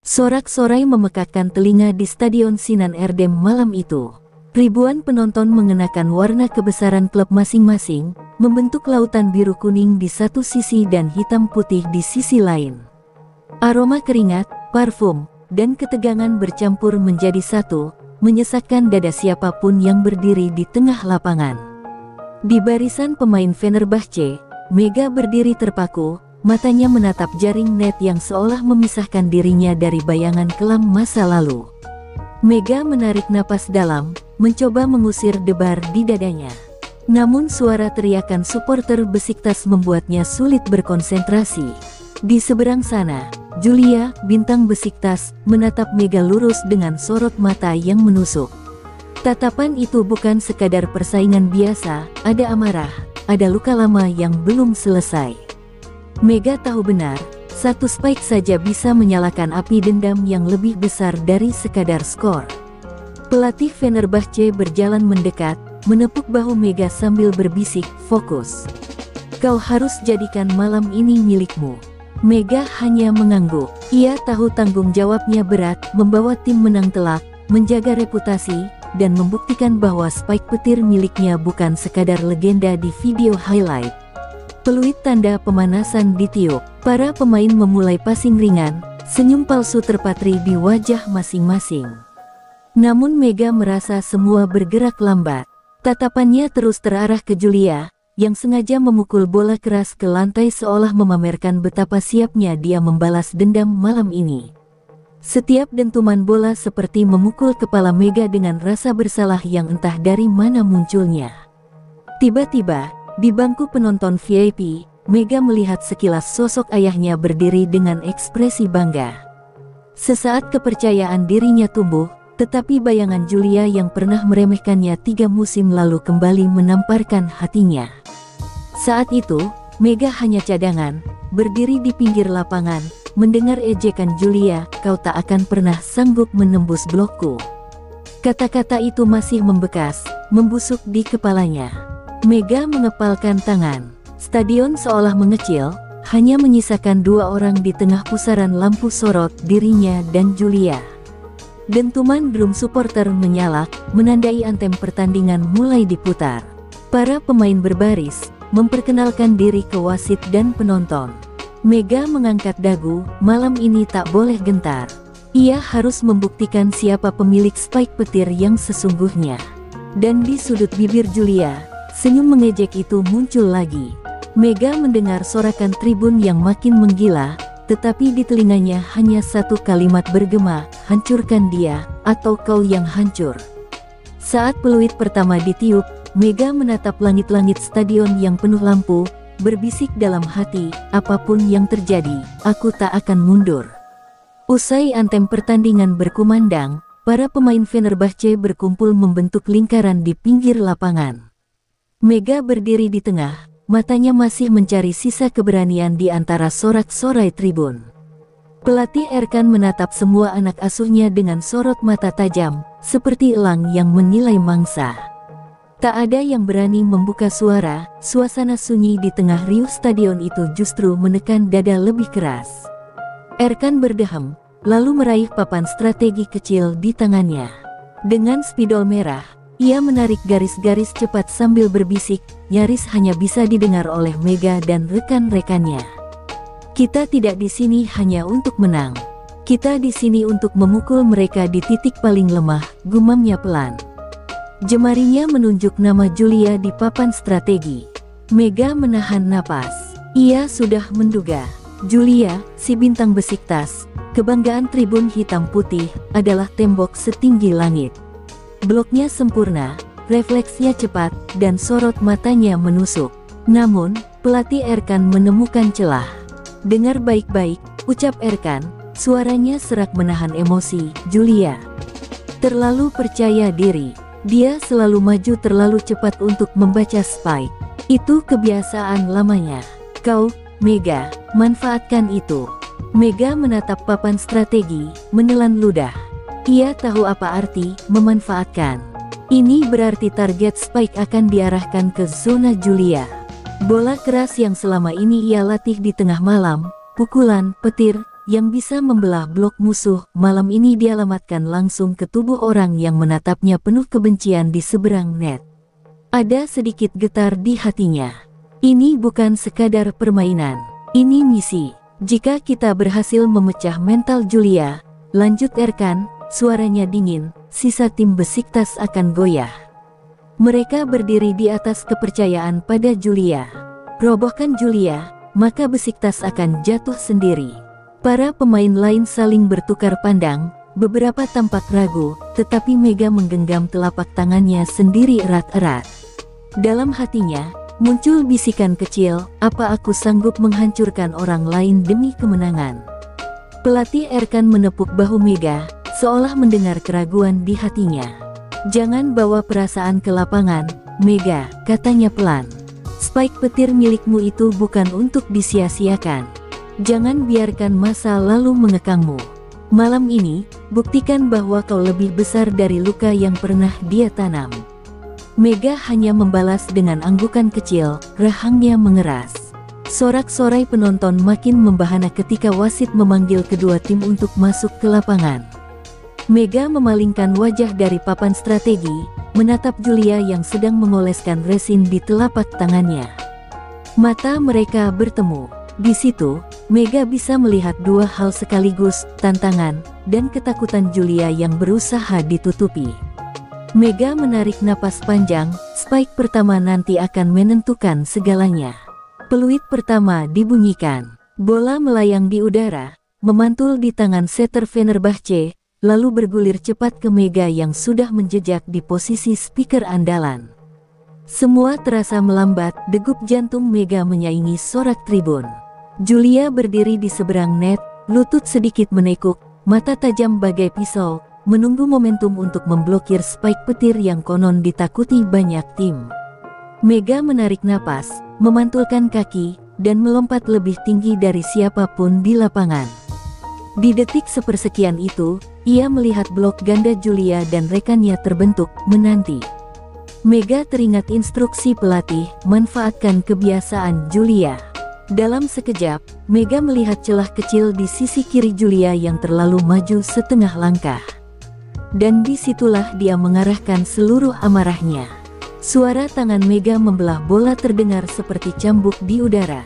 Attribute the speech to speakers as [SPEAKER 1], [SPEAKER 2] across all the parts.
[SPEAKER 1] Sorak-sorai memekakkan telinga di Stadion Sinan Erdem malam itu. Ribuan penonton mengenakan warna kebesaran klub masing-masing, membentuk lautan biru kuning di satu sisi dan hitam putih di sisi lain. Aroma keringat, parfum, dan ketegangan bercampur menjadi satu, menyesakkan dada siapapun yang berdiri di tengah lapangan. Di barisan pemain Fenerbahce, Mega berdiri terpaku, matanya menatap jaring net yang seolah memisahkan dirinya dari bayangan kelam masa lalu. Mega menarik napas dalam, mencoba mengusir debar di dadanya. Namun suara teriakan supporter Besiktas membuatnya sulit berkonsentrasi. Di seberang sana, Julia, bintang Besiktas, menatap Mega lurus dengan sorot mata yang menusuk. Tatapan itu bukan sekadar persaingan biasa, ada amarah, ada luka lama yang belum selesai. Mega tahu benar, satu spike saja bisa menyalakan api dendam yang lebih besar dari sekadar skor. Pelatih Fenerbahce berjalan mendekat, menepuk bahu Mega sambil berbisik, "Fokus. Kau harus jadikan malam ini milikmu." Mega hanya mengangguk. Ia tahu tanggung jawabnya berat, membawa tim menang telak, menjaga reputasi, dan membuktikan bahwa spike petir miliknya bukan sekadar legenda di video highlight. Peluit tanda pemanasan ditiup. Para pemain memulai passing ringan, senyum palsu terpatri di wajah masing-masing. Namun Mega merasa semua bergerak lambat. Tatapannya terus terarah ke Julia, yang sengaja memukul bola keras ke lantai seolah memamerkan betapa siapnya dia membalas dendam malam ini. Setiap dentuman bola seperti memukul kepala Mega dengan rasa bersalah yang entah dari mana munculnya. Tiba-tiba, di bangku penonton VIP, Mega melihat sekilas sosok ayahnya berdiri dengan ekspresi bangga. Sesaat kepercayaan dirinya tumbuh, tetapi bayangan Julia yang pernah meremehkannya 3 musim lalu kembali menamparkan hatinya. Saat itu, Mega hanya cadangan, berdiri di pinggir lapangan, mendengar ejekan Julia, "Kau tak akan pernah sanggup menembus blokku." Kata-kata itu masih membekas, membusuk di kepalanya. Mega mengepalkan tangan. Stadion seolah mengecil, hanya menyisakan 2 orang di tengah pusaran lampu sorot, dirinya dan Julia. Dentuman drum supporter menyalak, menandai antem pertandingan mulai diputar. Para pemain berbaris, memperkenalkan diri ke wasit dan penonton. Mega mengangkat dagu, malam ini tak boleh gentar. Ia harus membuktikan siapa pemilik spike petir yang sesungguhnya. Dan di sudut bibir Julia, senyum mengejek itu muncul lagi. Mega mendengar sorakan tribun yang makin menggila, tetapi di telinganya hanya satu kalimat bergema, "Hancurkan dia, atau kau yang hancur." Saat peluit pertama ditiup, Mega menatap langit-langit stadion yang penuh lampu, berbisik dalam hati, "Apapun yang terjadi, aku tak akan mundur." Usai antem pertandingan berkumandang, para pemain Fenerbahce berkumpul membentuk lingkaran di pinggir lapangan. Mega berdiri di tengah, matanya masih mencari sisa keberanian di antara sorak-sorai tribun. Pelatih Erkan menatap semua anak asuhnya dengan sorot mata tajam, seperti elang yang menilai mangsa. Tak ada yang berani membuka suara, suasana sunyi di tengah riuh stadion itu justru menekan dada lebih keras. Erkan berdeham, lalu meraih papan strategi kecil di tangannya. Dengan spidol merah, ia menarik garis-garis cepat sambil berbisik, nyaris hanya bisa didengar oleh Mega dan rekan-rekannya. "Kita tidak di sini hanya untuk menang. Kita di sini untuk memukul mereka di titik paling lemah," gumamnya pelan. Jemarinya menunjuk nama Julia di papan strategi. Mega menahan napas. Ia sudah menduga. Julia, si bintang Besiktas, kebanggaan tribun hitam putih, adalah tembok setinggi langit. Bloknya sempurna, refleksnya cepat, dan sorot matanya menusuk. Namun, pelatih Erkan menemukan celah. "Dengar baik-baik," ucap Erkan, suaranya serak menahan emosi. "Julia terlalu percaya diri. Dia selalu maju terlalu cepat untuk membaca spike. Itu kebiasaan lamanya. Kau, Mega, manfaatkan itu." Mega menatap papan strategi, menelan ludah. Ia tahu apa arti memanfaatkan. Ini berarti target spike akan diarahkan ke zona Julia. Bola keras yang selama ini ia latih di tengah malam, pukulan, petir, yang bisa membelah blok musuh. Malam ini dialamatkan langsung ke tubuh orang yang menatapnya penuh kebencian di seberang net. Ada sedikit getar di hatinya. Ini bukan sekadar permainan, ini misi. Jika kita berhasil memecah mental Julia, lanjut Erkan, suaranya dingin, sisa tim Besiktas akan goyah. Mereka berdiri di atas kepercayaan pada Julia. Robohkan Julia, maka Besiktas akan jatuh sendiri. Para pemain lain saling bertukar pandang, beberapa tampak ragu, tetapi Mega menggenggam telapak tangannya sendiri erat-erat. Dalam hatinya, muncul bisikan kecil, apa aku sanggup menghancurkan orang lain demi kemenangan? Pelatih Erkan menepuk bahu Mega, seolah mendengar keraguan di hatinya. Jangan bawa perasaan ke lapangan, Mega, katanya pelan. Spike petir milikmu itu bukan untuk disia-siakan. Jangan biarkan masa lalu mengekangmu. Malam ini, buktikan bahwa kau lebih besar dari luka yang pernah dia tanam. Mega hanya membalas dengan anggukan kecil, rahangnya mengeras. Sorak-sorai penonton makin membahana ketika wasit memanggil kedua tim untuk masuk ke lapangan. Mega memalingkan wajah dari papan strategi, menatap Julia yang sedang mengoleskan resin di telapak tangannya. Mata mereka bertemu. Di situ, Mega bisa melihat dua hal sekaligus, tantangan dan ketakutan Julia yang berusaha ditutupi. Mega menarik napas panjang, spike pertama nanti akan menentukan segalanya. Peluit pertama dibunyikan. Bola melayang di udara, memantul di tangan setter Fenerbahce, lalu bergulir cepat ke Mega yang sudah menjejak di posisi speaker andalan. Semua terasa melambat, degup jantung Mega menyaingi sorak tribun. Julia berdiri di seberang net, lutut sedikit menekuk, mata tajam bagai pisau, menunggu momentum untuk memblokir spike petir yang konon ditakuti banyak tim. Mega menarik napas, memantulkan kaki, dan melompat lebih tinggi dari siapapun di lapangan. Di detik sepersekian itu, ia melihat blok ganda Julia dan rekannya terbentuk, menanti. Mega teringat instruksi pelatih, manfaatkan kebiasaan Julia. Dalam sekejap, Mega melihat celah kecil di sisi kiri Julia yang terlalu maju setengah langkah. Dan disitulah dia mengarahkan seluruh amarahnya. Suara tangan Mega membelah bola terdengar seperti cambuk di udara.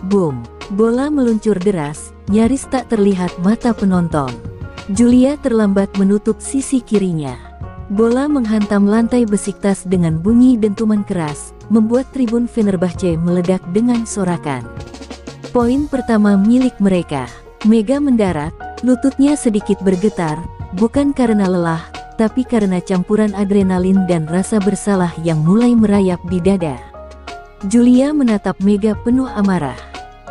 [SPEAKER 1] Boom! Bola meluncur deras, nyaris tak terlihat mata penonton. Julia terlambat menutup sisi kirinya. Bola menghantam lantai Besiktas dengan bunyi dentuman keras, membuat tribun Fenerbahce meledak dengan sorakan. Poin pertama milik mereka. Mega mendarat, lututnya sedikit bergetar, bukan karena lelah, tapi karena campuran adrenalin dan rasa bersalah yang mulai merayap di dada. Julia menatap Mega penuh amarah.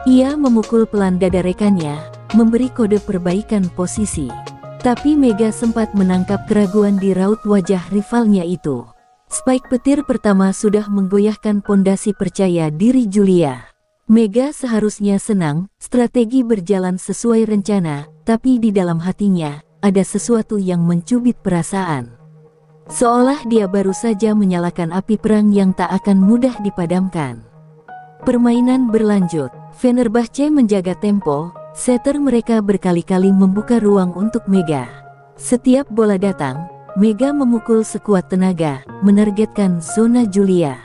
[SPEAKER 1] Ia memukul pelan dada rekannya, memberi kode perbaikan posisi. Tapi Mega sempat menangkap keraguan di raut wajah rivalnya itu. Spike petir pertama sudah menggoyahkan pondasi percaya diri Julia. Mega seharusnya senang, strategi berjalan sesuai rencana, tapi di dalam hatinya, ada sesuatu yang mencubit perasaan. Seolah dia baru saja menyalakan api perang yang tak akan mudah dipadamkan. Permainan berlanjut, Fenerbahce menjaga tempo, setter mereka berkali-kali membuka ruang untuk Mega. Setiap bola datang, Mega memukul sekuat tenaga, menargetkan zona Julia.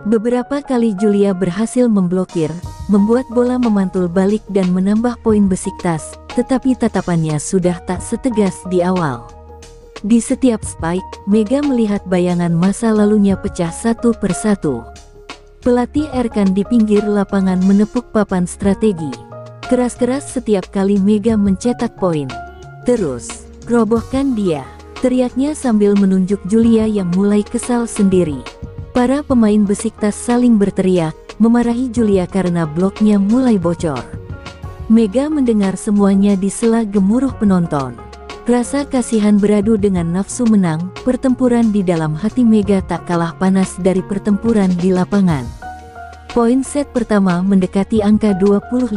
[SPEAKER 1] Beberapa kali Julia berhasil memblokir, membuat bola memantul balik dan menambah poin Besiktas, tetapi tatapannya sudah tak setegas di awal. Di setiap spike, Mega melihat bayangan masa lalunya pecah satu persatu. Pelatih Erkan di pinggir lapangan menepuk papan strategi. Keras-keras setiap kali Mega mencetak poin. Terus, robohkan dia, teriaknya sambil menunjuk Julia yang mulai kesal sendiri. Para pemain Besiktas saling berteriak, memarahi Julia karena bloknya mulai bocor. Mega mendengar semuanya di sela gemuruh penonton. Rasa kasihan beradu dengan nafsu menang, pertempuran di dalam hati Mega tak kalah panas dari pertempuran di lapangan. Poin set pertama mendekati angka 25.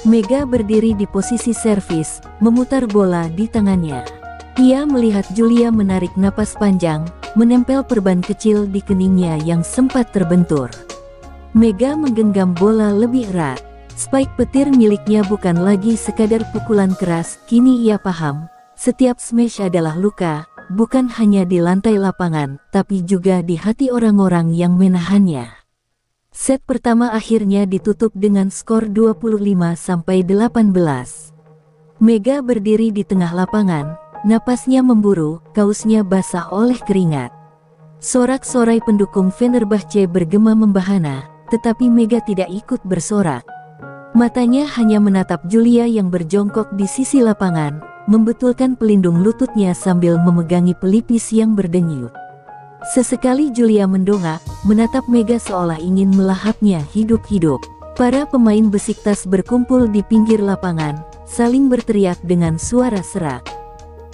[SPEAKER 1] Mega berdiri di posisi servis, memutar bola di tangannya. Ia melihat Julia menarik napas panjang, menempel perban kecil di keningnya yang sempat terbentur. Mega menggenggam bola lebih erat. Spike petir miliknya bukan lagi sekadar pukulan keras, kini ia paham, setiap smash adalah luka, bukan hanya di lantai lapangan, tapi juga di hati orang-orang yang menahannya. Set pertama akhirnya ditutup dengan skor 25-18. Mega berdiri di tengah lapangan, napasnya memburu, kaosnya basah oleh keringat. Sorak-sorai pendukung Fenerbahce bergema membahana, tetapi Mega tidak ikut bersorak. Matanya hanya menatap Julia yang berjongkok di sisi lapangan, membetulkan pelindung lututnya sambil memegangi pelipis yang berdenyut. Sesekali Julia mendongak, menatap Mega seolah ingin melahapnya hidup-hidup. Para pemain Besiktas berkumpul di pinggir lapangan, saling berteriak dengan suara serak.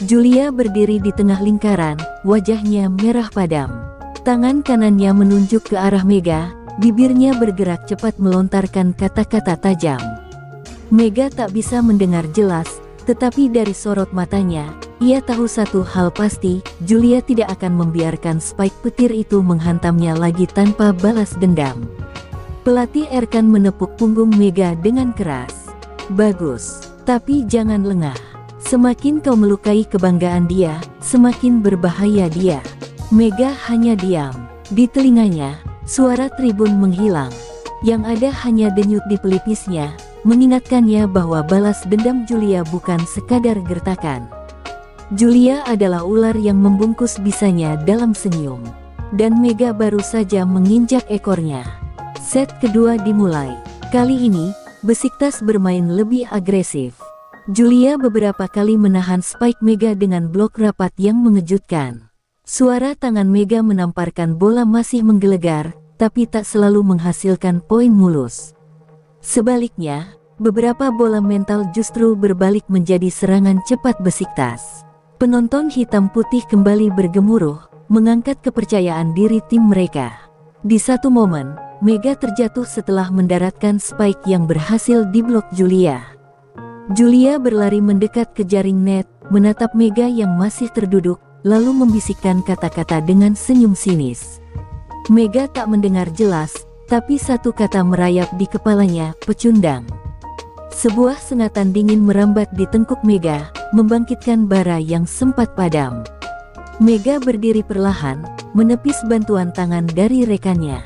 [SPEAKER 1] Julia berdiri di tengah lingkaran, wajahnya merah padam. Tangan kanannya menunjuk ke arah Mega, bibirnya bergerak cepat melontarkan kata-kata tajam. Mega tak bisa mendengar jelas, tetapi dari sorot matanya, ia tahu satu hal pasti, Julia tidak akan membiarkan Spike petir itu menghantamnya lagi tanpa balas dendam. Pelatih Erkan menepuk punggung Mega dengan keras. Bagus, tapi jangan lengah. Semakin kau melukai kebanggaan dia, semakin berbahaya dia. Mega hanya diam. Di telinganya, suara tribun menghilang. Yang ada hanya denyut di pelipisnya, mengingatkannya bahwa balas dendam Julia bukan sekadar gertakan. Julia adalah ular yang membungkus bisanya dalam senyum. Dan Mega baru saja menginjak ekornya. Set kedua dimulai. Kali ini, Besiktas bermain lebih agresif. Julia beberapa kali menahan Spike Mega dengan blok rapat yang mengejutkan. Suara tangan Mega menamparkan bola masih menggelegar, tapi tak selalu menghasilkan poin mulus. Sebaliknya, beberapa bola mental justru berbalik menjadi serangan cepat Besiktas. Penonton hitam putih kembali bergemuruh, mengangkat kepercayaan diri tim mereka. Di satu momen, Mega terjatuh setelah mendaratkan Spike yang berhasil diblok Julia. Julia berlari mendekat ke jaring net, menatap Mega yang masih terduduk, lalu membisikkan kata-kata dengan senyum sinis. Mega tak mendengar jelas, tapi satu kata merayap di kepalanya, pecundang. Sebuah sengatan dingin merambat di tengkuk Mega, membangkitkan bara yang sempat padam. Mega berdiri perlahan, menepis bantuan tangan dari rekannya.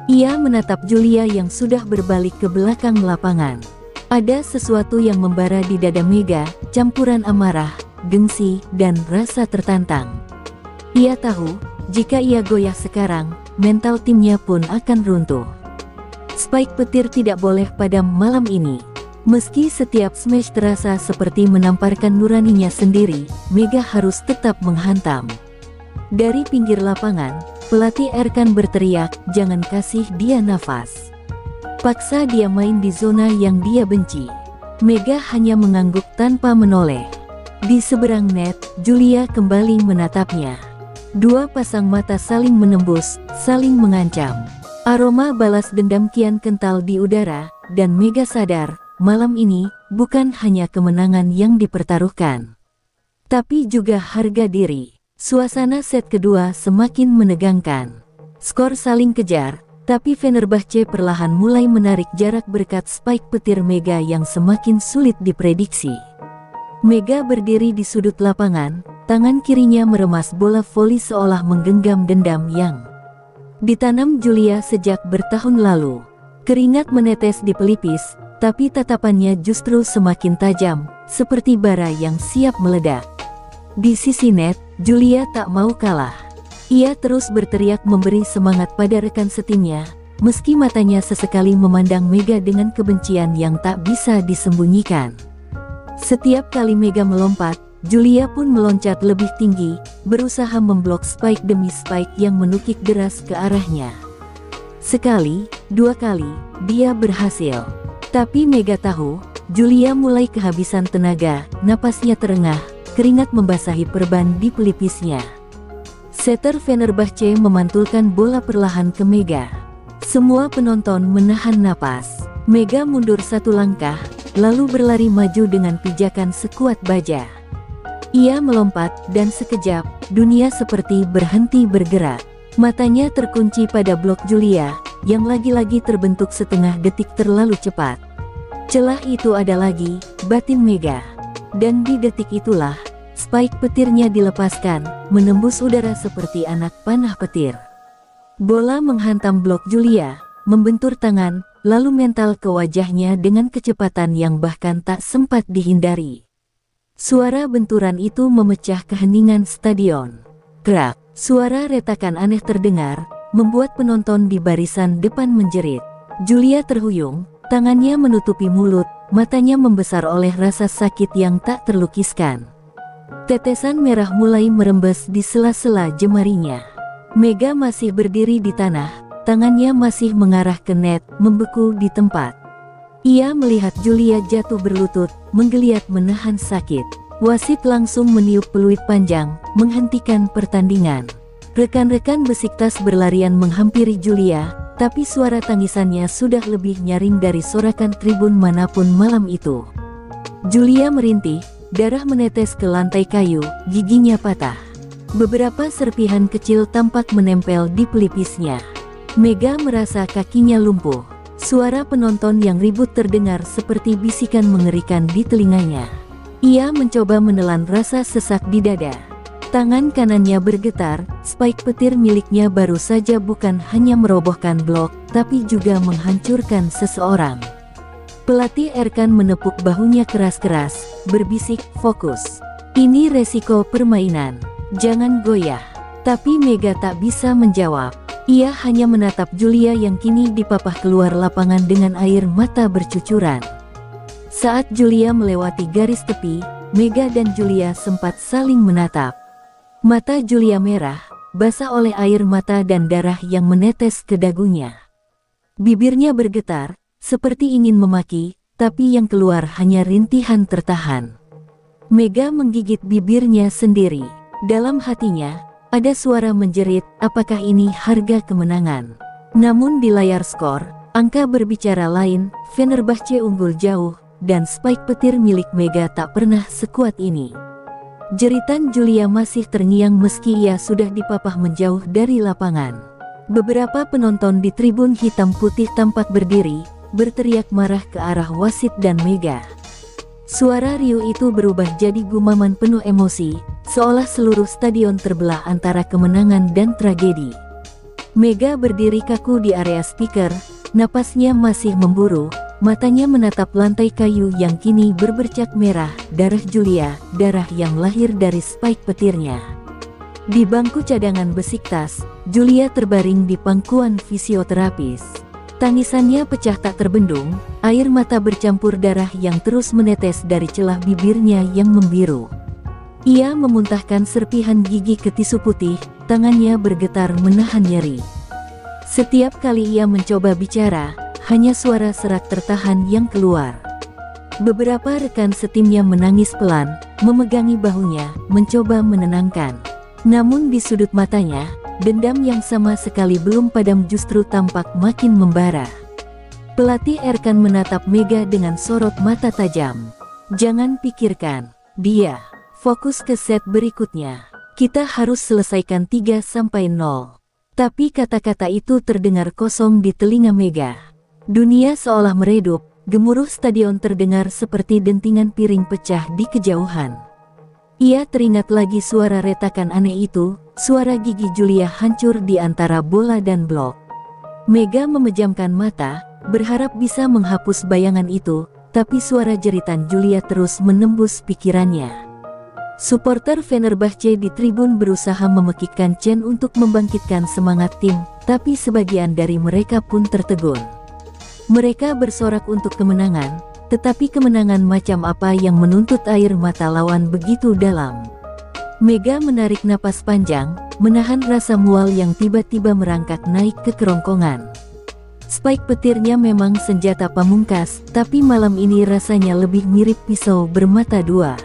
[SPEAKER 1] Ia menatap Julia yang sudah berbalik ke belakang lapangan. Ada sesuatu yang membara di dada Mega, campuran amarah, gengsi, dan rasa tertantang. Ia tahu, jika ia goyah sekarang, mental timnya pun akan runtuh. Spike petir tidak boleh padam malam ini. Meski setiap smash terasa seperti menamparkan nuraninya sendiri, Mega harus tetap menghantam. Dari pinggir lapangan, pelatih Erkan berteriak, jangan kasih dia nafas. Paksa dia main di zona yang dia benci. Mega hanya mengangguk tanpa menoleh. Di seberang net, Julia kembali menatapnya. Dua pasang mata saling menembus, saling mengancam. Aroma balas dendam kian kental di udara, dan Mega sadar, malam ini bukan hanya kemenangan yang dipertaruhkan, tapi juga harga diri. Suasana set kedua semakin menegangkan. Skor saling kejar, tapi Fenerbahce perlahan mulai menarik jarak berkat Spike petir Mega yang semakin sulit diprediksi. Mega berdiri di sudut lapangan, tangan kirinya meremas bola voli seolah menggenggam dendam yang ditanam Julia sejak bertahun lalu. Keringat menetes di pelipis, tapi tatapannya justru semakin tajam, seperti bara yang siap meledak. Di sisi net, Julia tak mau kalah. Ia terus berteriak memberi semangat pada rekan setimnya, meski matanya sesekali memandang Mega dengan kebencian yang tak bisa disembunyikan. Setiap kali Mega melompat, Julia pun meloncat lebih tinggi, berusaha memblok Spike demi Spike yang menukik deras ke arahnya. Sekali, dua kali, dia berhasil. Tapi Mega tahu, Julia mulai kehabisan tenaga, napasnya terengah, keringat membasahi perban di pelipisnya. Setter Fenerbahce memantulkan bola perlahan ke Mega. Semua penonton menahan napas. Mega mundur satu langkah, lalu berlari maju dengan pijakan sekuat baja. Ia melompat, dan sekejap, dunia seperti berhenti bergerak. Matanya terkunci pada blok Julia, yang lagi-lagi terbentuk setengah detik terlalu cepat. Celah itu ada lagi, batin Mega. Dan di detik itulah, spike petirnya dilepaskan, menembus udara seperti anak panah petir. Bola menghantam blok Julia, membentur tangan, lalu mental ke wajahnya dengan kecepatan yang bahkan tak sempat dihindari. Suara benturan itu memecah keheningan stadion. Krak, suara retakan aneh terdengar, membuat penonton di barisan depan menjerit. Julia terhuyung, tangannya menutupi mulut, matanya membesar oleh rasa sakit yang tak terlukiskan. Tetesan merah mulai merembes di sela-sela jemarinya. Mega masih berdiri di tanah, tangannya masih mengarah ke net, membeku di tempat. Ia melihat Julia jatuh berlutut, menggeliat menahan sakit. Wasit langsung meniup peluit panjang, menghentikan pertandingan. Rekan-rekan Besiktas berlarian menghampiri Julia, tapi suara tangisannya sudah lebih nyaring dari sorakan tribun manapun malam itu. Julia merintih, darah menetes ke lantai kayu, giginya patah. Beberapa serpihan kecil tampak menempel di pelipisnya. Mega merasa kakinya lumpuh. Suara penonton yang ribut terdengar seperti bisikan mengerikan di telinganya. Ia mencoba menelan rasa sesak di dada. Tangan kanannya bergetar, spike petir miliknya baru saja bukan hanya merobohkan blok, tapi juga menghancurkan seseorang. Pelatih Erkan menepuk bahunya keras-keras, berbisik, "Fokus. Ini resiko permainan. Jangan goyah." Tapi Mega tak bisa menjawab. Ia hanya menatap Julia yang kini dipapah keluar lapangan dengan air mata bercucuran. Saat Julia melewati garis tepi, Mega dan Julia sempat saling menatap. Mata Julia merah, basah oleh air mata dan darah yang menetes ke dagunya. Bibirnya bergetar, seperti ingin memaki, tapi yang keluar hanya rintihan tertahan. Mega menggigit bibirnya sendiri. Dalam hatinya, ada suara menjerit, apakah ini harga kemenangan? Namun di layar skor, angka berbicara lain, Fenerbahce unggul jauh, dan spike petir milik Mega tak pernah sekuat ini. Jeritan Julia masih terngiang meski ia sudah dipapah menjauh dari lapangan. Beberapa penonton di tribun hitam putih tampak berdiri, berteriak marah ke arah wasit dan Mega. Suara riuh itu berubah jadi gumaman penuh emosi, seolah seluruh stadion terbelah antara kemenangan dan tragedi. Mega berdiri kaku di area speaker, napasnya masih memburu, matanya menatap lantai kayu yang kini berbercak merah, darah Julia, darah yang lahir dari spike petirnya. Di bangku cadangan Besiktas, Julia terbaring di pangkuan fisioterapis. Tangisannya pecah tak terbendung, air mata bercampur darah yang terus menetes dari celah bibirnya yang membiru. Ia memuntahkan serpihan gigi ke tisu putih, tangannya bergetar menahan nyeri. Setiap kali ia mencoba bicara, hanya suara serak tertahan yang keluar. Beberapa rekan setimnya menangis pelan, memegangi bahunya, mencoba menenangkan. Namun di sudut matanya, dendam yang sama sekali belum padam justru tampak makin membara. Pelatih Erkan menatap Mega dengan sorot mata tajam. "Jangan pikirkan dia. Fokus ke set berikutnya. Kita harus selesaikan 3-0. Tapi kata-kata itu terdengar kosong di telinga Mega. Dunia seolah meredup, gemuruh stadion terdengar seperti dentingan piring pecah di kejauhan. Ia teringat lagi suara retakan aneh itu, suara gigi Julia hancur di antara bola dan blok. Mega memejamkan mata, berharap bisa menghapus bayangan itu, tapi suara jeritan Julia terus menembus pikirannya. Supporter Fenerbahce di tribun berusaha memekikkan Chen untuk membangkitkan semangat tim, tapi sebagian dari mereka pun tertegun. Mereka bersorak untuk kemenangan, tetapi kemenangan macam apa yang menuntut air mata lawan begitu dalam? Mega menarik napas panjang, menahan rasa mual yang tiba-tiba merangkak naik ke kerongkongan. Spike petirnya memang senjata pamungkas, tapi malam ini rasanya lebih mirip pisau bermata dua.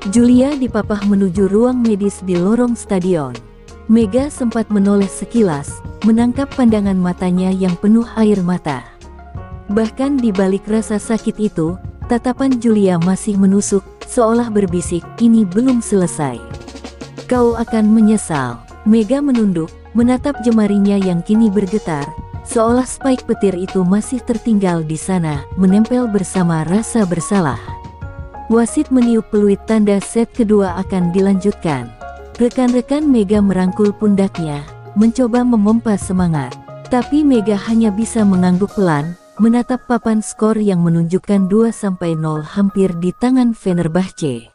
[SPEAKER 1] Julia dipapah menuju ruang medis di lorong stadion. Mega sempat menoleh sekilas, menangkap pandangan matanya yang penuh air mata. Bahkan di balik rasa sakit itu, tatapan Julia masih menusuk, seolah berbisik, "Ini belum selesai. Kau akan menyesal." Mega menunduk, menatap jemarinya yang kini bergetar, Seolah spike petir itu masih tertinggal di sana, menempel bersama rasa bersalah. Wasit meniup peluit tanda set kedua akan dilanjutkan. Rekan-rekan Mega merangkul pundaknya, mencoba memompa semangat. Tapi Mega hanya bisa mengangguk pelan, menatap papan skor yang menunjukkan 2-0 hampir di tangan Fenerbahce.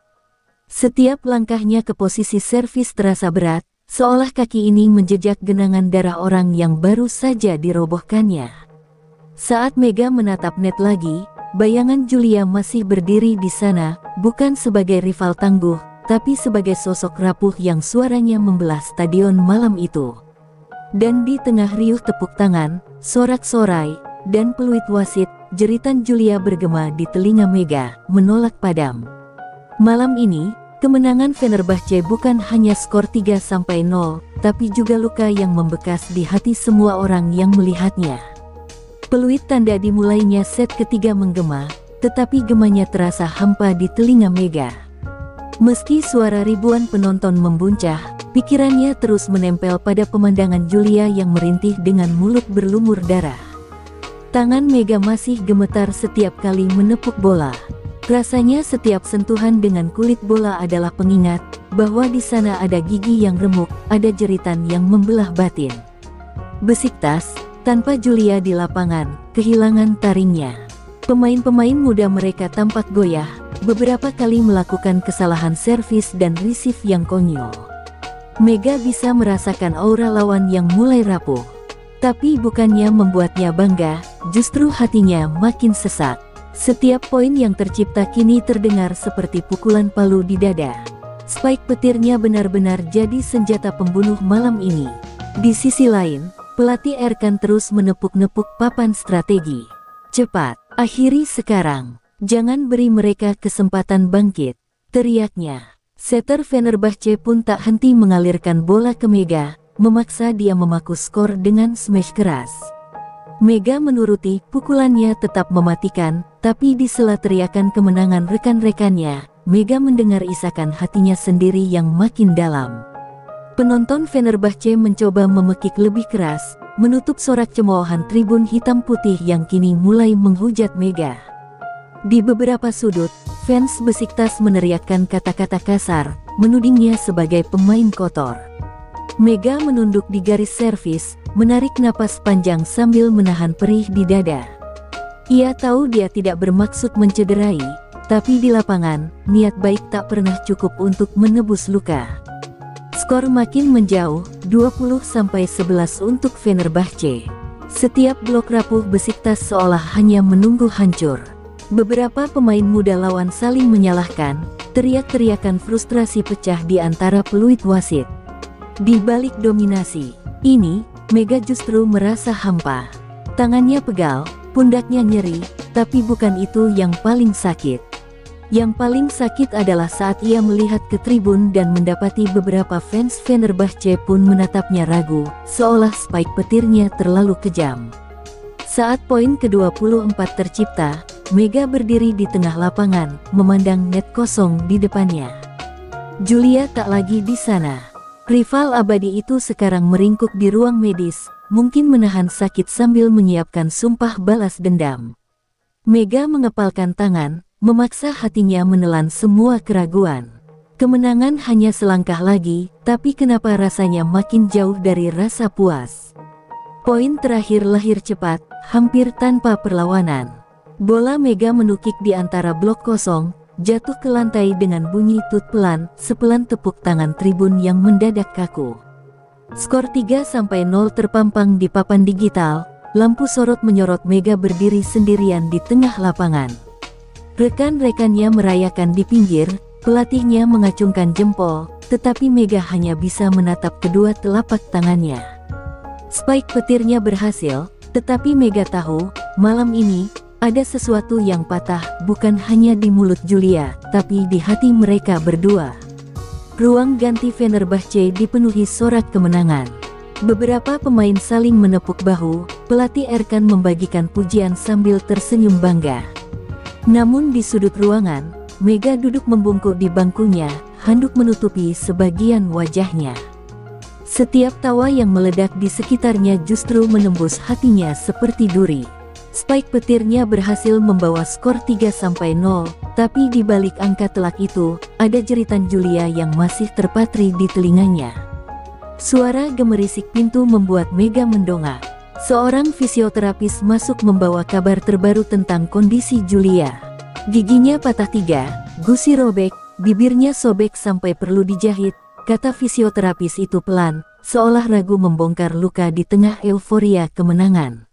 [SPEAKER 1] Setiap langkahnya ke posisi servis terasa berat, seolah kaki ini menjejak genangan darah orang yang baru saja dirobohkannya. Saat Mega menatap net lagi, bayangan Julia masih berdiri di sana, bukan sebagai rival tangguh, tapi sebagai sosok rapuh yang suaranya membelah stadion malam itu. Dan di tengah riuh tepuk tangan, sorak-sorai, dan peluit wasit, jeritan Julia bergema di telinga Mega, menolak padam. Malam ini, kemenangan Fenerbahce bukan hanya skor 3-0, tapi juga luka yang membekas di hati semua orang yang melihatnya. Peluit tanda dimulainya set ketiga menggema, tetapi gemanya terasa hampa di telinga Mega. Meski suara ribuan penonton membuncah, pikirannya terus menempel pada pemandangan Julia yang merintih dengan mulut berlumur darah. Tangan Mega masih gemetar setiap kali menepuk bola. Rasanya setiap sentuhan dengan kulit bola adalah pengingat bahwa di sana ada gigi yang remuk, ada jeritan yang membelah batin. Besiktas, tanpa Julia di lapangan, kehilangan taringnya. Pemain-pemain muda mereka tampak goyah, beberapa kali melakukan kesalahan servis dan receive yang konyol. Mega bisa merasakan aura lawan yang mulai rapuh. Tapi bukannya membuatnya bangga, justru hatinya makin sesak. Setiap poin yang tercipta kini terdengar seperti pukulan palu di dada. Spike petirnya benar-benar jadi senjata pembunuh malam ini. Di sisi lain, pelatih Erkan terus menepuk-nepuk papan strategi. Cepat, akhiri sekarang. Jangan beri mereka kesempatan bangkit, teriaknya. Setter Fenerbahce pun tak henti mengalirkan bola ke Mega, memaksa dia memaku skor dengan smash keras. Mega menuruti, pukulannya tetap mematikan, tapi di sela teriakan kemenangan rekan-rekannya, Mega mendengar isakan hatinya sendiri yang makin dalam. Penonton Fenerbahce mencoba memekik lebih keras, menutup sorak cemoohan tribun hitam putih yang kini mulai menghujat Mega. Di beberapa sudut, fans Besiktas meneriakkan kata-kata kasar, menudingnya sebagai pemain kotor. Mega menunduk di garis servis, menarik napas panjang sambil menahan perih di dada. Ia tahu dia tidak bermaksud mencederai, tapi di lapangan, niat baik tak pernah cukup untuk menebus luka. Skor makin menjauh, 20-11 untuk Fenerbahce. Setiap blok rapuh Besiktas seolah hanya menunggu hancur. Beberapa pemain muda lawan saling menyalahkan, teriak-teriakan frustrasi pecah di antara peluit wasit. Di balik dominasi ini, Mega justru merasa hampa. Tangannya pegal, pundaknya nyeri, tapi bukan itu yang paling sakit. Yang paling sakit adalah saat ia melihat ke tribun dan mendapati beberapa fans Fenerbahce pun menatapnya ragu, seolah spike petirnya terlalu kejam. Saat poin ke-24 tercipta, Mega berdiri di tengah lapangan, memandang net kosong di depannya. Julia tak lagi di sana. Rival abadi itu sekarang meringkuk di ruang medis, mungkin menahan sakit sambil menyiapkan sumpah balas dendam. Mega mengepalkan tangan, memaksa hatinya menelan semua keraguan. Kemenangan hanya selangkah lagi, tapi kenapa rasanya makin jauh dari rasa puas. Poin terakhir lahir cepat, hampir tanpa perlawanan. Bola Mega menukik di antara blok kosong, jatuh ke lantai dengan bunyi tut pelan, sepelan tepuk tangan tribun yang mendadak kaku. Skor 3-0 terpampang di papan digital, lampu sorot menyorot Mega berdiri sendirian di tengah lapangan. Rekan-rekannya merayakan di pinggir, pelatihnya mengacungkan jempol, tetapi Mega hanya bisa menatap kedua telapak tangannya. Spike petirnya berhasil, tetapi Mega tahu, malam ini, ada sesuatu yang patah, bukan hanya di mulut Julia, tapi di hati mereka berdua. Ruang ganti Fenerbahce dipenuhi sorak kemenangan. Beberapa pemain saling menepuk bahu, pelatih Erkan membagikan pujian sambil tersenyum bangga. Namun di sudut ruangan, Mega duduk membungkuk di bangkunya, handuk menutupi sebagian wajahnya. Setiap tawa yang meledak di sekitarnya justru menembus hatinya seperti duri. Spike petirnya berhasil membawa skor 3-0, tapi di balik angka telak itu, ada jeritan Julia yang masih terpatri di telinganya. Suara gemerisik pintu membuat Mega mendongak. Seorang fisioterapis masuk membawa kabar terbaru tentang kondisi Julia. Giginya patah 3, gusi robek, bibirnya sobek sampai perlu dijahit, kata fisioterapis itu pelan, seolah ragu membongkar luka di tengah euforia kemenangan.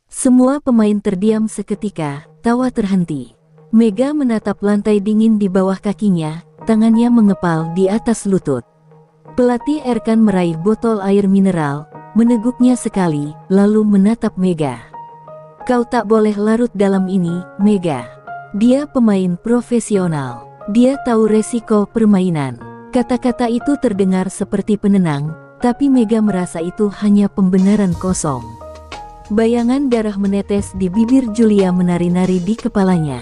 [SPEAKER 1] Semua pemain terdiam seketika, tawa terhenti. Mega menatap lantai dingin di bawah kakinya, tangannya mengepal di atas lutut. Pelatih Erkan meraih botol air mineral, meneguknya sekali, lalu menatap Mega. Kau tak boleh larut dalam ini, Mega. Dia pemain profesional. Dia tahu resiko permainan. Kata-kata itu terdengar seperti penenang, tapi Mega merasa itu hanya pembenaran kosong. Bayangan darah menetes di bibir Julia menari-nari di kepalanya.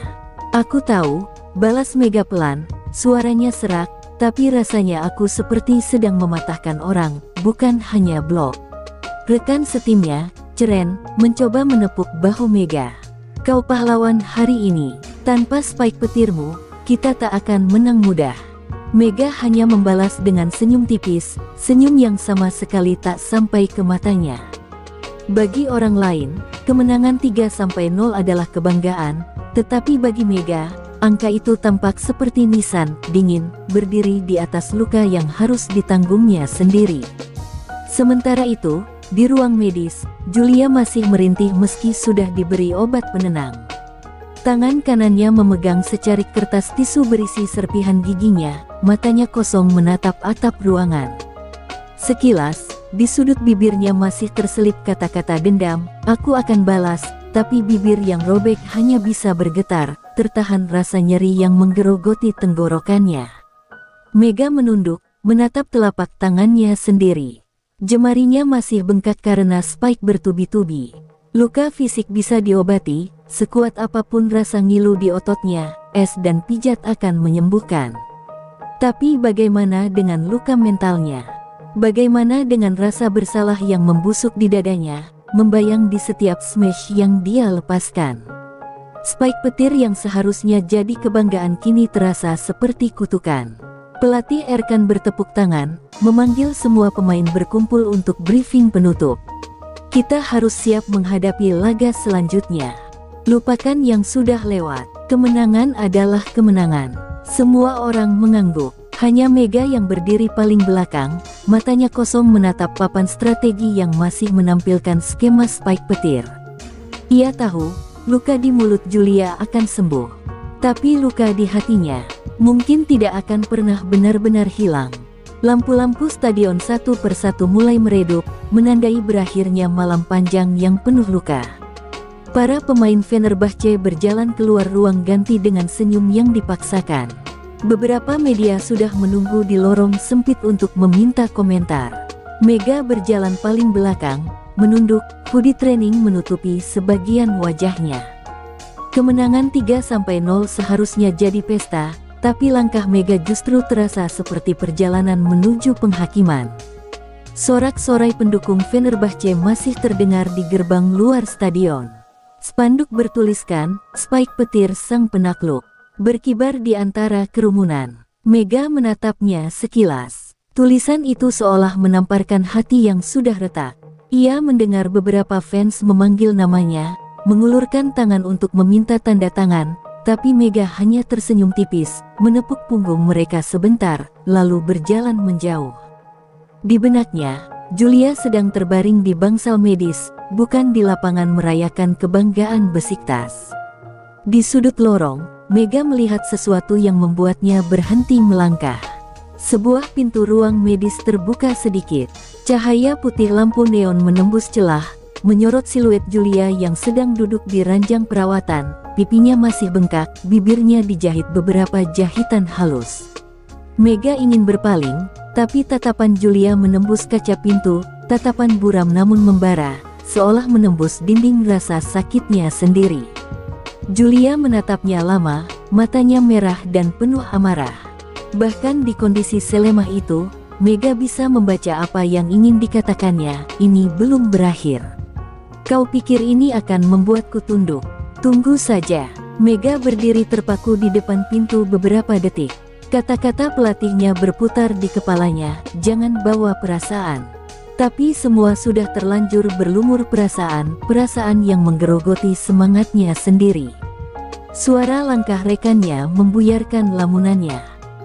[SPEAKER 1] Aku tahu, balas Mega pelan, suaranya serak, tapi rasanya aku seperti sedang mematahkan orang, bukan hanya blok. Rekan setimnya, Ceren, mencoba menepuk bahu Mega. Kau pahlawan hari ini, tanpa Spike petirmu, kita tak akan menang mudah. Mega hanya membalas dengan senyum tipis, senyum yang sama sekali tak sampai ke matanya. Bagi orang lain, kemenangan 3-0 adalah kebanggaan, tetapi bagi Mega, angka itu tampak seperti nisan, dingin, berdiri di atas luka yang harus ditanggungnya sendiri. Sementara itu, di ruang medis, Julia masih merintih meski sudah diberi obat penenang. Tangan kanannya memegang secarik kertas tisu berisi serpihan giginya, matanya kosong menatap atap ruangan. Sekilas, di sudut bibirnya masih terselip kata-kata dendam, aku akan balas, tapi bibir yang robek hanya bisa bergetar, tertahan rasa nyeri yang menggerogoti tenggorokannya. Mega menunduk, menatap telapak tangannya sendiri. Jemarinya masih bengkak karena Spike bertubi-tubi. Luka fisik bisa diobati, sekuat apapun rasa ngilu di ototnya, es dan pijat akan menyembuhkan. Tapi bagaimana dengan luka mentalnya? Bagaimana dengan rasa bersalah yang membusuk di dadanya, membayang di setiap smash yang dia lepaskan? Spike petir yang seharusnya jadi kebanggaan kini terasa seperti kutukan. Pelatih Erkan bertepuk tangan, memanggil semua pemain berkumpul untuk briefing penutup. Kita harus siap menghadapi laga selanjutnya. Lupakan yang sudah lewat, kemenangan adalah kemenangan. Semua orang mengangguk, hanya Mega yang berdiri paling belakang, matanya kosong menatap papan strategi yang masih menampilkan skema Spike petir. Ia tahu, luka di mulut Julia akan sembuh. Tapi luka di hatinya, mungkin tidak akan pernah benar-benar hilang. Lampu-lampu stadion satu persatu mulai meredup, menandai berakhirnya malam panjang yang penuh luka. Para pemain Fenerbahce berjalan keluar ruang ganti dengan senyum yang dipaksakan. Beberapa media sudah menunggu di lorong sempit untuk meminta komentar. Mega berjalan paling belakang, menunduk, hoodie training menutupi sebagian wajahnya. Kemenangan 3-0 seharusnya jadi pesta, tapi langkah Mega justru terasa seperti perjalanan menuju penghakiman. Sorak-sorai pendukung Fenerbahce masih terdengar di gerbang luar stadion. Spanduk bertuliskan, Spike petir sang penakluk, berkibar di antara kerumunan. Mega menatapnya sekilas. Tulisan itu seolah menamparkan hati yang sudah retak. Ia mendengar beberapa fans memanggil namanya, mengulurkan tangan untuk meminta tanda tangan, tapi Mega hanya tersenyum tipis, menepuk punggung mereka sebentar, lalu berjalan menjauh. Di benaknya, Julia sedang terbaring di bangsal medis, bukan di lapangan merayakan kebanggaan Besiktas. Di sudut lorong, Mega melihat sesuatu yang membuatnya berhenti melangkah. Sebuah pintu ruang medis terbuka sedikit. Cahaya putih lampu neon menembus celah, menyorot siluet Julia yang sedang duduk di ranjang perawatan. Pipinya masih bengkak, bibirnya dijahit beberapa jahitan halus. Mega ingin berpaling, tapi tatapan Julia menembus kaca pintu, tatapan buram namun membara, seolah menembus dinding rasa sakitnya sendiri. Julia menatapnya lama, matanya merah dan penuh amarah. Bahkan di kondisi selemah itu, Mega bisa membaca apa yang ingin dikatakannya. Ini belum berakhir. Kau pikir ini akan membuatku tunduk? Tunggu saja. Mega berdiri terpaku di depan pintu beberapa detik. Kata-kata pelatihnya berputar di kepalanya, jangan bawa perasaan. Tapi semua sudah terlanjur berlumur perasaan yang menggerogoti semangatnya sendiri. Suara langkah rekannya membuyarkan lamunannya.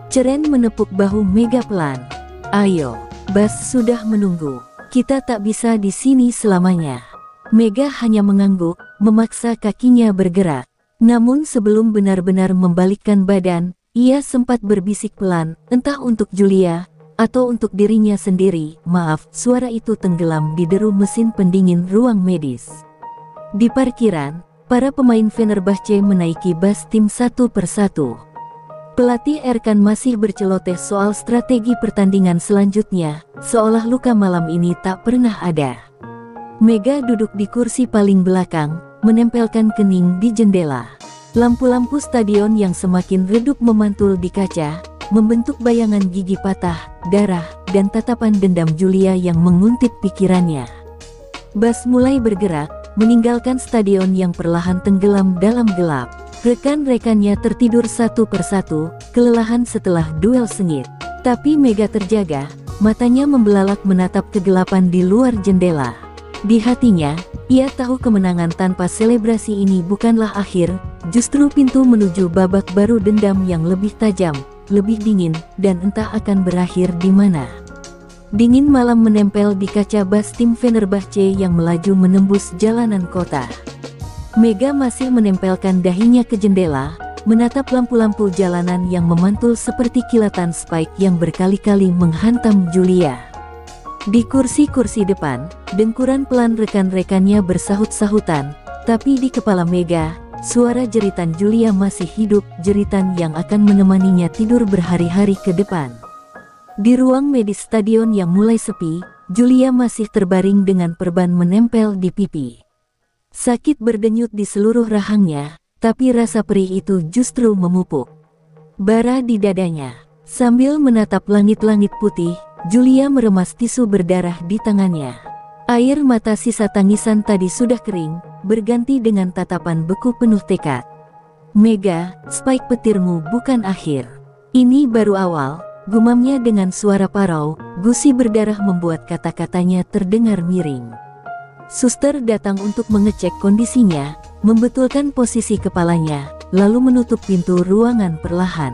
[SPEAKER 1] Ceren menepuk bahu Mega pelan. Ayo, Bas sudah menunggu. Kita tak bisa di sini selamanya. Mega hanya mengangguk, memaksa kakinya bergerak. Namun sebelum benar-benar membalikkan badan, ia sempat berbisik pelan, entah untuk Julia, atau untuk dirinya sendiri. Maaf, suara itu tenggelam di deru mesin pendingin ruang medis. Di parkiran, para pemain Fenerbahce menaiki bus tim satu persatu. Pelatih Erkan masih berceloteh soal strategi pertandingan selanjutnya, seolah luka malam ini tak pernah ada. Mega duduk di kursi paling belakang, menempelkan kening di jendela. Lampu-lampu stadion yang semakin redup memantul di kaca, membentuk bayangan gigi patah, darah, dan tatapan dendam Julia yang menguntit pikirannya. Bas mulai bergerak, meninggalkan stadion yang perlahan tenggelam dalam gelap. Rekan-rekannya tertidur satu persatu, kelelahan setelah duel sengit. Tapi Mega terjaga, matanya membelalak menatap kegelapan di luar jendela. Di hatinya, ia tahu kemenangan tanpa selebrasi ini bukanlah akhir, justru pintu menuju babak baru dendam yang lebih tajam, lebih dingin, dan entah akan berakhir di mana. Dingin malam menempel di kaca bus tim Fenerbahce yang melaju menembus jalanan kota. Mega masih menempelkan dahinya ke jendela, menatap lampu-lampu jalanan yang memantul seperti kilatan spike yang berkali-kali menghantam Julia. Di kursi-kursi depan, dengkuran pelan rekan-rekannya bersahut-sahutan, tapi di kepala Mega, suara jeritan Julia masih hidup, jeritan yang akan menemaninya tidur berhari-hari ke depan. Di ruang medis stadion yang mulai sepi, Julia masih terbaring dengan perban menempel di pipi. Sakit berdenyut di seluruh rahangnya, tapi rasa perih itu justru memupuk bara di dadanya. Sambil menatap langit-langit putih, Julia meremas tisu berdarah di tangannya. Air mata sisa tangisan tadi sudah kering, berganti dengan tatapan beku penuh tekad. Mega, spike petirmu bukan akhir. Ini baru awal, gumamnya dengan suara parau, gusi berdarah membuat kata-katanya terdengar miring. Suster datang untuk mengecek kondisinya, membetulkan posisi kepalanya, lalu menutup pintu ruangan perlahan.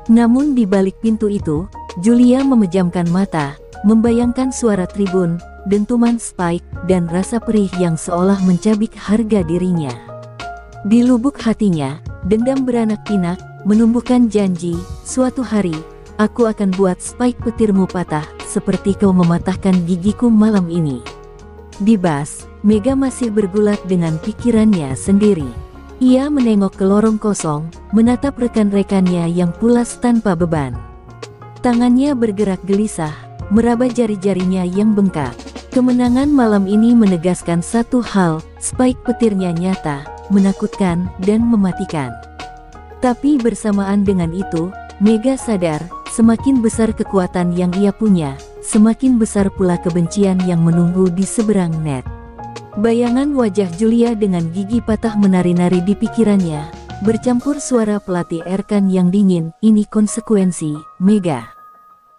[SPEAKER 1] Namun di balik pintu itu, Julia memejamkan mata, membayangkan suara tribun, dentuman spike, dan rasa perih yang seolah mencabik harga dirinya. Di lubuk hatinya, dendam beranak pinak, menumbuhkan janji, suatu hari, aku akan buat spike petirmu patah, seperti kau mematahkan gigiku malam ini. Di bus, Mega masih bergulat dengan pikirannya sendiri. Ia menengok ke lorong kosong, menatap rekan-rekannya yang pulas tanpa beban. Tangannya bergerak gelisah, meraba jari-jarinya yang bengkak. Kemenangan malam ini menegaskan satu hal, spike petirnya nyata, menakutkan, dan mematikan. Tapi bersamaan dengan itu, Mega sadar, semakin besar kekuatan yang ia punya, semakin besar pula kebencian yang menunggu di seberang net. Bayangan wajah Julia dengan gigi patah menari-nari di pikirannya, bercampur suara pelatih Erkan yang dingin, ini konsekuensi, Mega.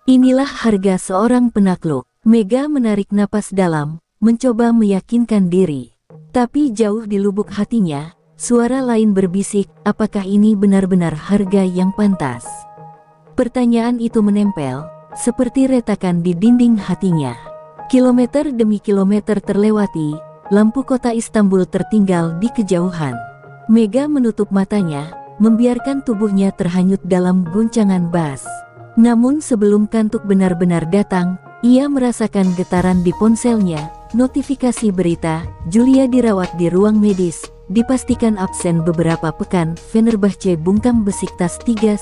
[SPEAKER 1] Inilah harga seorang penakluk. Mega menarik napas dalam, mencoba meyakinkan diri. Tapi jauh di lubuk hatinya, suara lain berbisik, apakah ini benar-benar harga yang pantas? Pertanyaan itu menempel, seperti retakan di dinding hatinya. Kilometer demi kilometer terlewati, lampu kota Istanbul tertinggal di kejauhan. Mega menutup matanya, membiarkan tubuhnya terhanyut dalam guncangan bas. Namun sebelum kantuk benar-benar datang, ia merasakan getaran di ponselnya, notifikasi berita, Julia dirawat di ruang medis, dipastikan absen beberapa pekan, Fenerbahce bungkam Besiktas 3-0.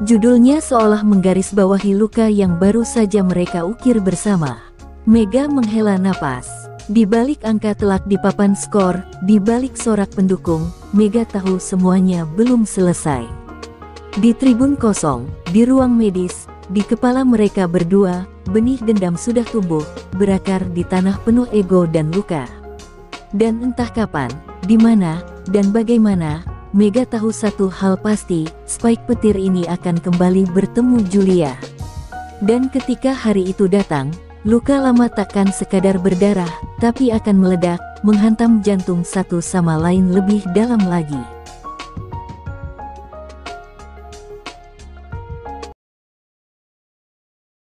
[SPEAKER 1] Judulnya seolah menggarisbawahi luka yang baru saja mereka ukir bersama. Mega menghela napas. Di balik angka telak di papan skor, di balik sorak pendukung, Mega tahu semuanya belum selesai. Di tribun kosong, di ruang medis, Di kepala mereka berdua, benih dendam sudah tumbuh, berakar di tanah penuh ego dan luka. Dan entah kapan, di mana, dan bagaimana, Mega tahu satu hal pasti, Spike petir ini akan kembali bertemu Julia. Dan ketika hari itu datang, luka lama takkan sekadar berdarah, tapi akan meledak, menghantam jantung satu sama lain lebih dalam lagi.